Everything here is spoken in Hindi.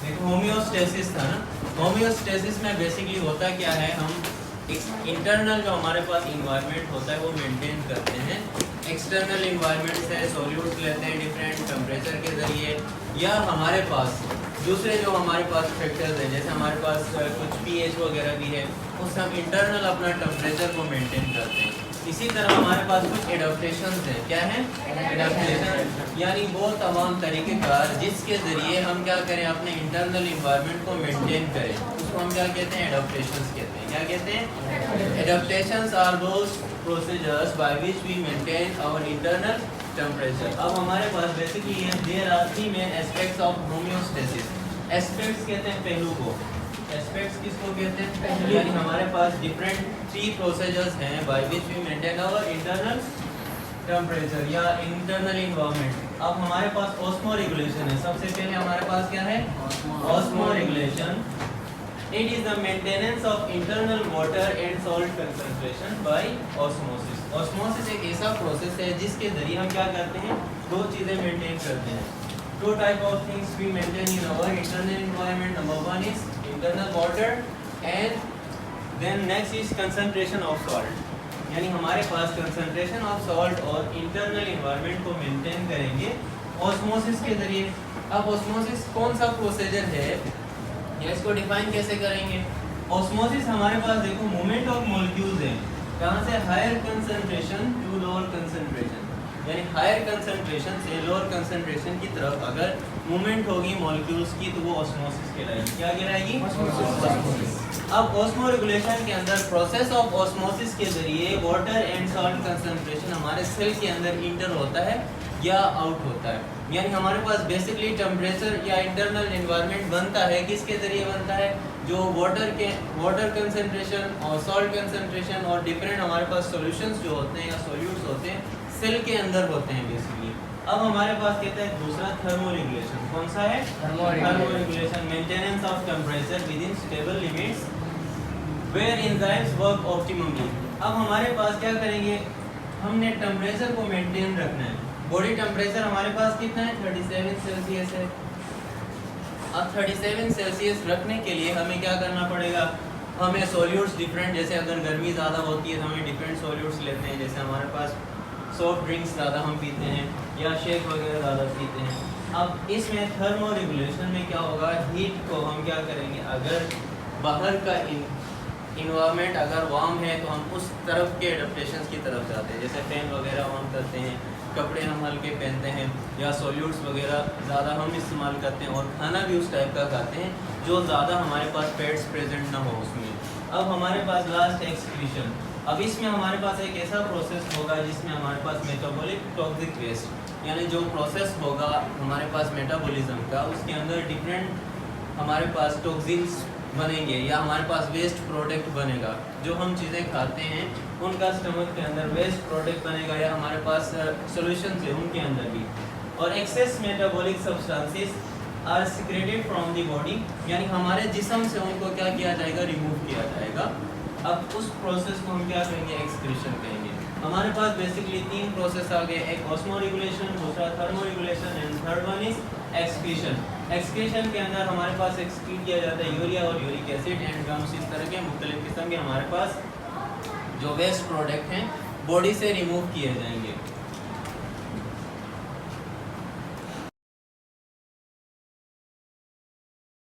देखो होम्योस्टेसिस था ना, होम्योस्टेसिस में बेसिकली होता क्या है, हम इंटरनल जो हमारे पास इन्वायरमेंट होता है वो मेंटेन करते हैं, एक्सटर्नल इन्वायरमेंट से सॉल्यूट्स लेते हैं डिफरेंट टेम्परेचर के ज़रिए, या हमारे पास दूसरे जो हमारे पास फैक्टर्स हैं, जैसे हमारे पास कुछ पीएच वगैरह भी है, उससे हम इंटरनल अपना टेम्परेचर को मेंटेन करते हैं। इसी तरह हमारे पास कुछ एडाप्टेशंस हैं, क्या है एडाप्टेशन, यानी वो तमाम तरीक़ेकार जिसके ज़रिए हम क्या करें, अपने इंटरनल इन्वायरमेंट को मेंटेन करें, उसको हम क्या कहते हैं, एडाप्टेशंस कहते हैं। क्या कहते हैं? Adaptations are those procedures by which we maintain our internal temperature. अब हमारे पास basically there are three main aspects of homeostasis. Aspects कहते हैं पहलू को, एस्पेक्ट्स किसको कहते हैं, यानी हमारे पास डिफरेंट थ्री प्रोसीजर्स हैं by which we maintain our internal temperature या इंटरनल इन्वायरमेंट। अब हमारे पास ऑस्मो रेगुलेशन है, सबसे पहले हमारे पास क्या है, osmo regulation. It is the maintenance of internal water and salt concentration by osmosis. Osmosis एक ऐसा प्रोसेस है जिसके जरिए हम क्या करते हैं, दो चीज़ें मेंटेन करते हैं। Two type of things we maintain in our internal environment. Number one is internal water and then next is concentration of salt. यानी हमारे पास concentration of salt और internal environment को maintain करेंगे osmosis के जरिए। अब osmosis कौन सा प्रोसीजर है या इसको डिफाइन कैसे करेंगे? osmosis हमारे पास देखो movement of molecules है, कहाँ से, higher concentration to lower concentration, यानी हायर कंसंट्रेशन से लोअर कंसंट्रेशन की तरफ अगर मूवमेंट होगी मॉलिक्यूल्स की तो वो ऑस्मोसिस कहलाएगी। क्या कहलाएगी? ऑस्मोसिस। अब ऑस्मो रेगुलेशन के अंदर प्रोसेस ऑफ ऑस्मोसिस के जरिए वाटर एंड सॉल्ट कंसंट्रेशन हमारे सेल के अंदर इंटर होता है या आउट होता है, यानी हमारे पास बेसिकली टेम्परेचर या इंटरनल एनवायरनमेंट बनता है, किसके जरिए बनता है, जो वाटर कंसंट्रेशन और सॉल्ट कंसंट्रेशन और डिफरेंट हमारे पास सॉल्यूशंस जो होते हैं या सॉल्यूट्स होते हैं सेल के अंदर होते हैं बेसिकली। अब हमारे पास कहता है दूसरा थर्मो रेगुलेशन, कौन सा है, thermoregulation. Maintenance of temperature within stable limits where enzymes work optimally. अब हमारे पास क्या करेंगे, हमने टेम्परेचर को मेंटेन रखना है। बॉडी टेम्परेचर हमारे पास कितना है, 37 सेल्सियस है। अब 37 सेल्सियस रखने के लिए हमें क्या करना पड़ेगा, हमें सॉल्यूट्स डिफरेंट, जैसे अगर गर्मी ज़्यादा होती है तो हमें डिफरेंट सॉल्यूट्स लेते हैं, जैसे हमारे पास सॉफ्ट ड्रिंक्स ज़्यादा हम पीते हैं या शेक वगैरह ज़्यादा पीते हैं। अब इसमें थर्मो रेगुलेशन में क्या होगा, हीट को हम क्या करेंगे, अगर बाहर का इन्वायरमेंट अगर वार्म है तो हम उस तरफ के एडेप्टेशंस की तरफ जाते हैं, जैसे फैन वगैरह ऑन करते हैं, कपड़े हम हल्के पहनते हैं या सॉल्यूट्स वगैरह ज़्यादा हम इस्तेमाल करते हैं, और खाना भी उस टाइप का खाते हैं जो ज़्यादा हमारे पास फैट्स प्रेजेंट ना हो उसमें। अब हमारे पास लास्ट एक्सक्रीशन। अब इसमें हमारे पास एक ऐसा प्रोसेस होगा जिसमें हमारे पास मेटाबॉलिक टॉक्सिक वेस्ट, यानी जो प्रोसेस होगा हमारे पास मेटाबॉलिज्म का, उसके अंदर डिफरेंट हमारे पास टॉक्सिन्स बनेंगे या हमारे पास वेस्ट प्रोडक्ट बनेगा, जो हम चीज़ें खाते हैं उनका स्टमक के अंदर वेस्ट प्रोडक्ट बनेगा या हमारे पास सॉल्यूशंस है उनके अंदर भी। और excess metabolic substances are secreted from the body, यानी हमारे जिस्म से उनको क्या किया जाएगा, रिमूव किया जाएगा। अब उस प्रोसेस को हम क्या कहेंगे, एक्सक्रीशन कहेंगे। हमारे पास बेसिकली तीन प्रोसेस आ गए, एक ऑस्मो रेगुलेशन, दूसरा thermo regulation and third one is excretion. Excretion के अंदर हमारे पास एक्सक्रीट किया जाता है यूरिया और यूरिक एसिड एंड गम्स, इस तरह के मुख्तलिफ किस्म के हमारे पास जो वेस्ट प्रोडक्ट हैं बॉडी से रिमूव किए जाएंगे।